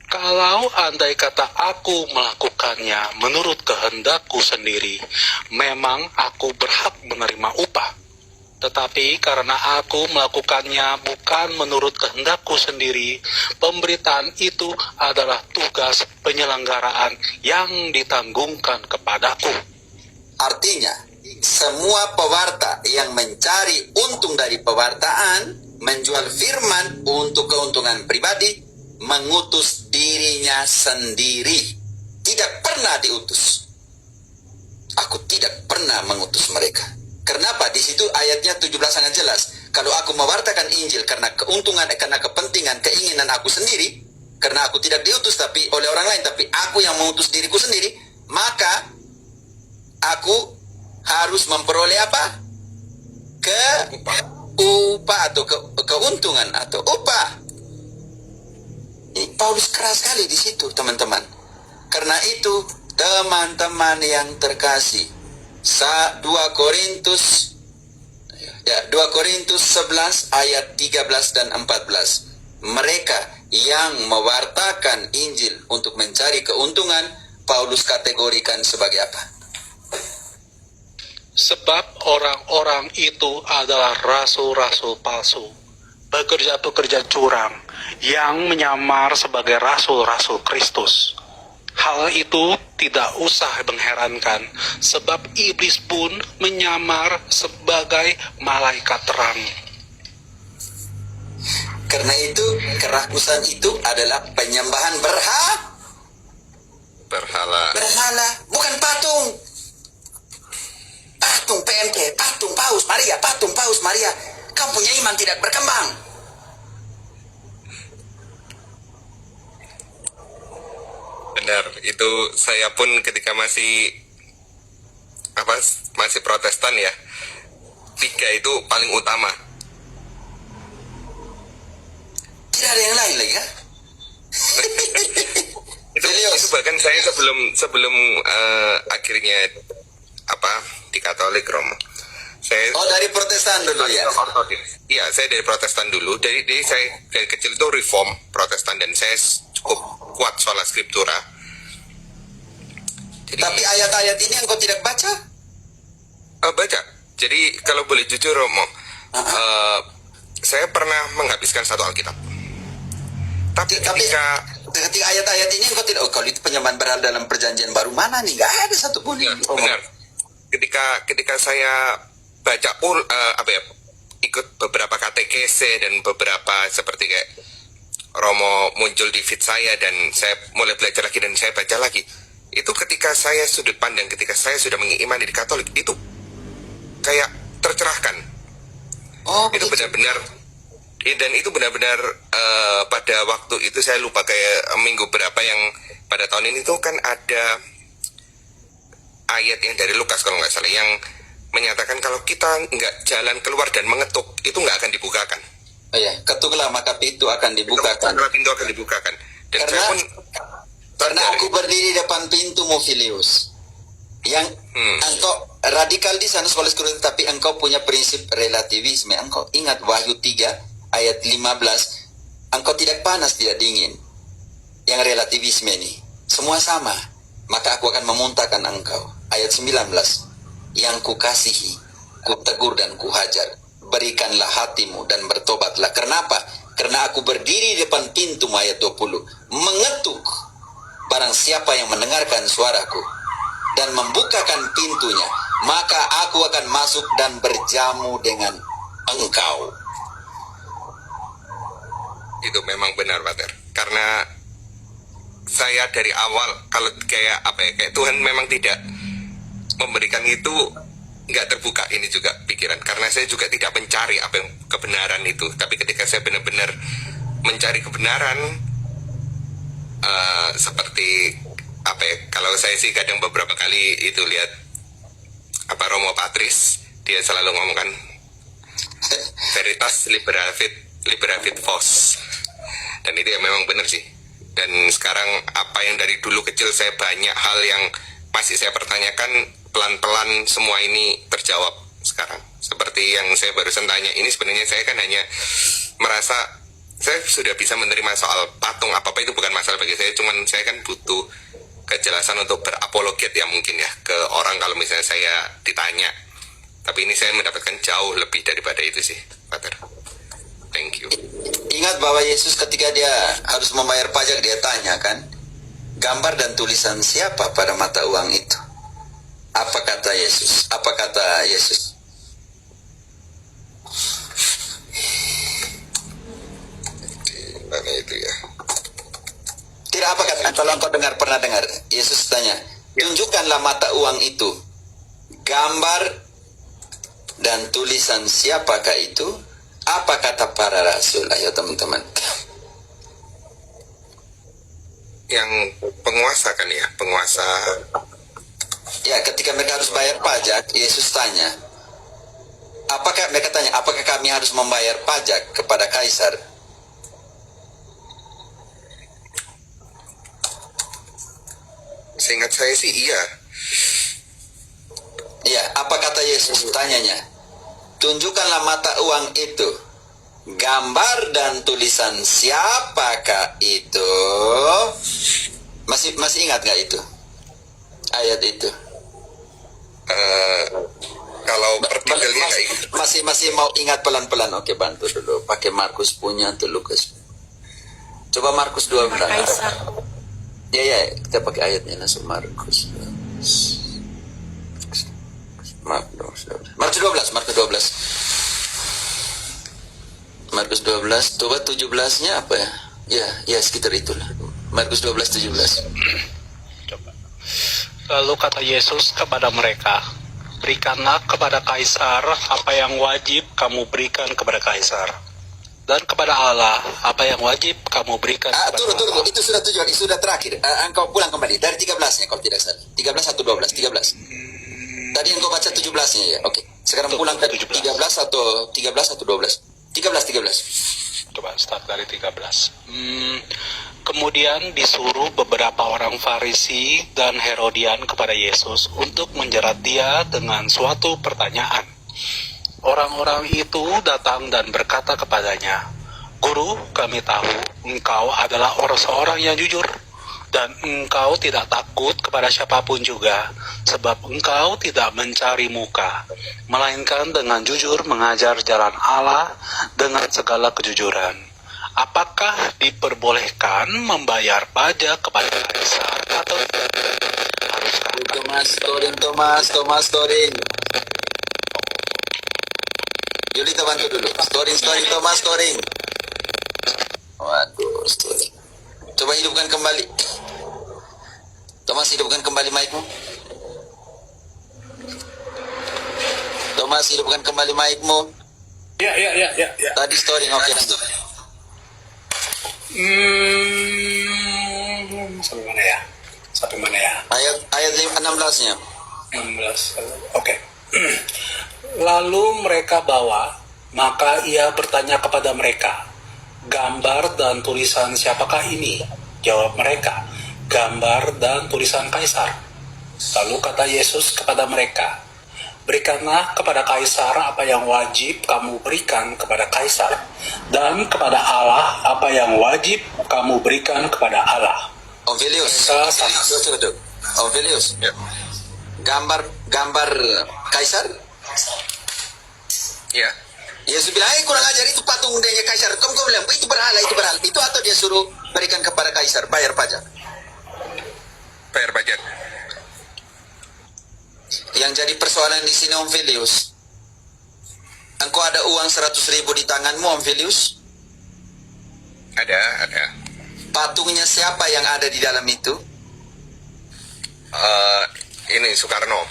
Speaker 3: Kalau andai kata aku melakukannya menurut kehendakku sendiri, memang aku berhak menerima upah. Tetapi karena aku melakukannya bukan menurut kehendakku sendiri, pemberitaan itu adalah tugas penyelenggaraan yang ditanggungkan kepadaku.
Speaker 2: Artinya, semua pewarta yang mencari untung dari pewartaan, menjual firman untuk keuntungan pribadi, mengutus dirinya sendiri. Tidak pernah diutus. Aku tidak pernah mengutus mereka. Kenapa? Di situ ayatnya 17 sangat jelas. Kalau aku mewartakan Injil karena keuntungan, karena kepentingan, keinginan aku sendiri, karena aku tidak diutus tapi oleh orang lain, tapi aku yang mengutus diriku sendiri, maka aku harus memperoleh apa? Upah atau keuntungan atau upah. Paulus keras sekali di situ, teman-teman. Karena itu, teman-teman yang terkasih, 2 Korintus 11 ayat 13 dan 14. Mereka yang mewartakan Injil untuk mencari keuntungan, Paulus kategorikan sebagai apa?
Speaker 3: Sebab orang-orang itu adalah rasul-rasul palsu, pekerja-pekerja curang, yang menyamar sebagai rasul-rasul Kristus. Hal itu tidak usah mengherankan, sebab iblis pun menyamar sebagai malaikat terang.
Speaker 2: Karena itu, kerakusan itu adalah penyembahan
Speaker 1: Berhala.
Speaker 2: berhala, bukan patung. Patung PMK, patung Paus Maria. Kamu punya iman tidak berkembang.
Speaker 1: Benar, itu saya pun ketika masih Protestan ya, 3 itu paling utama.
Speaker 2: Tidak ada yang lain lagi, kan?
Speaker 1: itu bahkan saya sebelum akhirnya di Katolik Romo. Saya
Speaker 2: dari Protestan dulu ya?
Speaker 1: Iya, saya dari Protestan dulu. Jadi saya dari kecil itu Reform Protestan dan saya cukup kuat soal Skriptura. Jadi,
Speaker 2: tapi ayat-ayat ini engkau tidak baca?
Speaker 1: Baca. Jadi kalau boleh jujur Romo, saya pernah menghabiskan 1 Alkitab. Tapi ketika
Speaker 2: ayat-ayat ini engkau tidak, kalau itu penyembahan berhala dalam perjanjian baru mana nih? Gak ada satupun.
Speaker 1: Benar. Ketika saya baca ikut beberapa katekese dan beberapa seperti kayak Romo muncul di feed saya dan saya mulai belajar lagi dan saya baca lagi. Itu ketika saya sudut pandang, ketika saya sudah mengimani di Katolik, itu kayak tercerahkan. Itu benar-benar, dan itu benar-benar pada waktu itu saya lupa kayak minggu berapa yang pada tahun ini tuh kan ada ayat yang dari Lukas kalau nggak salah yang menyatakan kalau kita nggak jalan keluar dan mengetuk itu nggak akan dibukakan.
Speaker 2: Oh ya, ketuklah maka pintu akan dibukakan.
Speaker 1: Pintu akan dibukakan. Dan
Speaker 2: karena aku berdiri depan pintumu, Filius. Yang engkau radikal di sana sekolah sekolah, tapi engkau punya prinsip relativisme. Engkau ingat Wahyu 3 ayat 15. Engkau tidak panas, tidak dingin. Yang relativisme ini. Semua sama. Maka aku akan memuntahkan engkau. Ayat 19. Yang kukasihi, kutegur dan kuhajar. Berikanlah hatimu dan bertobatlah. Kenapa? Karena aku berdiri di depan pintu, ayat 20. Mengetuk barang siapa yang mendengarkan suaraku dan membukakan pintunya, maka aku akan masuk dan berjamu dengan engkau.
Speaker 1: Itu memang benar, Pater. Karena saya dari awal kalau kayak Tuhan memang tidak memberikan itu, nggak terbuka ini juga pikiran, karena saya juga tidak mencari apa yang kebenaran itu. Tapi ketika saya benar-benar mencari kebenaran, seperti apa ya, kalau saya sih kadang beberapa kali itu lihat apa Romo Patris, dia selalu ngomongkan veritas liberavit vos, dan itu ya memang benar sih. Dan sekarang apa yang dari dulu kecil saya banyak hal yang masih saya pertanyakan, pelan-pelan semua ini terjawab sekarang. Seperti yang saya barusan tanya ini, sebenarnya saya kan hanya merasa saya sudah bisa menerima soal patung apa itu bukan masalah bagi saya, cuman saya kan butuh kejelasan untuk berapologet ya mungkin ya ke orang kalau misalnya saya ditanya. Tapi ini saya mendapatkan jauh lebih daripada itu sih, Father. Thank you.
Speaker 2: Ingat bahwa Yesus ketika dia harus membayar pajak, dia tanya kan, gambar dan tulisan siapa pada mata uang itu? Apa kata Yesus? Apa kata Yesus?
Speaker 1: Mana itu ya?
Speaker 2: Tidak, apa kata? Kalau engkau pernah dengar, Yesus tanya, tunjukkanlah mata uang itu, gambar dan tulisan siapakah itu? Apa kata para rasul? Ayo teman-teman.
Speaker 1: Yang penguasa kan ya, penguasa.
Speaker 2: Ya, ketika mereka harus bayar pajak, Yesus tanya, mereka tanya, apakah kami harus membayar pajak kepada kaisar?
Speaker 1: Seingat saya sih iya.
Speaker 2: Ya, apa kata Yesus? Tanyanya, tunjukkanlah mata uang itu, gambar dan tulisan siapakah itu? Masih ingat nggak itu? Ayat itu.
Speaker 1: Kalau partikelnya nggak ingat.
Speaker 2: Masih mau ingat pelan-pelan? Oke, bantu dulu. Pakai Markus punya atau Lukas? Coba Markus 12. Ya, kita pakai ayatnya langsung Markus 12. Coba 17-nya apa ya? Ya, sekitar itulah. Markus 12:17.
Speaker 3: Coba. Lalu kata Yesus kepada mereka, berikanlah kepada kaisar apa yang wajib kamu berikan kepada kaisar, dan kepada Allah apa yang wajib kamu berikan kepada
Speaker 2: Tunggu.
Speaker 3: Allah.
Speaker 2: Itu sudah tujuan, itu sudah terakhir. Engkau pulang kembali dari 13-nya kalau tidak salah. 13 atau 12? 13. Tadi engkau baca 17-nya ya. Oke. Sekarang pulang ke 13 atau 12? 13.
Speaker 3: Coba start dari 13. Kemudian disuruh beberapa orang Farisi dan Herodian kepada Yesus untuk menjerat dia dengan suatu pertanyaan. Orang-orang itu datang dan berkata kepadanya, Guru, kami tahu engkau adalah seorang yang jujur, dan engkau tidak takut kepada siapapun juga, sebab engkau tidak mencari muka, melainkan dengan jujur mengajar jalan Allah dengan segala kejujuran. Apakah diperbolehkan membayar pajak kepada kaisar atau haruskah?
Speaker 2: Thomas Toring. Yulita bantu dulu. Thomas Toring. Waduh, Toring. Coba hidupkan kembali. Thomas, hidupkan kembali mic-mu. Thomas, hidupkan kembali mic-mu.
Speaker 3: Ya.
Speaker 2: Tadi Toring, oke.
Speaker 3: Sampai mana ya?
Speaker 2: Ayat 16-nya.
Speaker 3: 16. Oke. Lalu mereka bawa, maka ia bertanya kepada mereka, gambar dan tulisan siapakah ini? Jawab mereka, gambar dan tulisan kaisar. Lalu kata Yesus kepada mereka, berikanlah kepada kaisar apa yang wajib kamu berikan kepada kaisar, dan kepada Allah apa yang wajib kamu berikan kepada Allah.
Speaker 2: Om Filius. Om Filius.
Speaker 1: Ya.
Speaker 2: Gambar kaisar?
Speaker 1: Ya.
Speaker 2: Yesus bilang, kurang ajar, itu patung dengan kaisar. Kamu bilang, itu berhala. Itu atau dia suruh berikan kepada kaisar, bayar pajak?
Speaker 1: Bayar pajak.
Speaker 2: Yang jadi persoalan di sini, Om Filius, engkau ada uang 100.000 di tanganmu, Om Filius?
Speaker 1: Ada.
Speaker 2: Patungnya siapa yang ada di dalam itu?
Speaker 1: Ini Soekarno.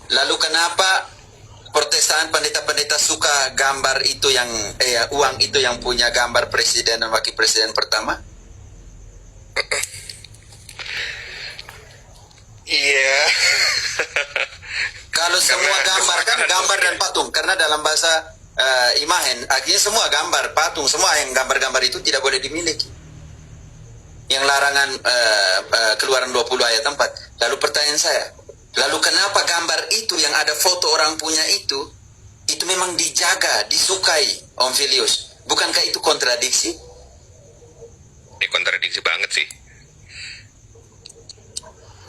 Speaker 2: Lalu kenapa Protestan, pendeta-pendeta suka gambar itu yang uang itu yang punya gambar presiden dan wakil presiden pertama.
Speaker 1: Iya.
Speaker 2: Kalau semua gambar kan gambar dan patung, karena dalam bahasa imahen akhirnya semua gambar patung, semua yang gambar-gambar itu tidak boleh dimiliki. Yang larangan keluaran 20 ayat 4. Lalu pertanyaan saya, lalu kenapa gambar itu yang ada foto orang punya itu memang dijaga, disukai, Om Filius? Bukankah itu kontradiksi?
Speaker 1: Kontradiksi banget sih.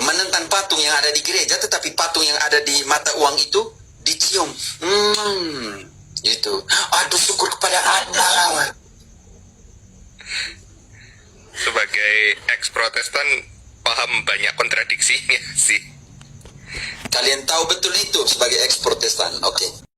Speaker 2: Menentang patung yang ada di gereja, tetapi patung yang ada di mata uang itu dicium. Itu. Aduh, syukur kepada Allah.
Speaker 1: Sebagai ex-Protestan paham banyak kontradiksinya sih.
Speaker 2: Kalian tahu betul itu sebagai ex-Protestan. Oke.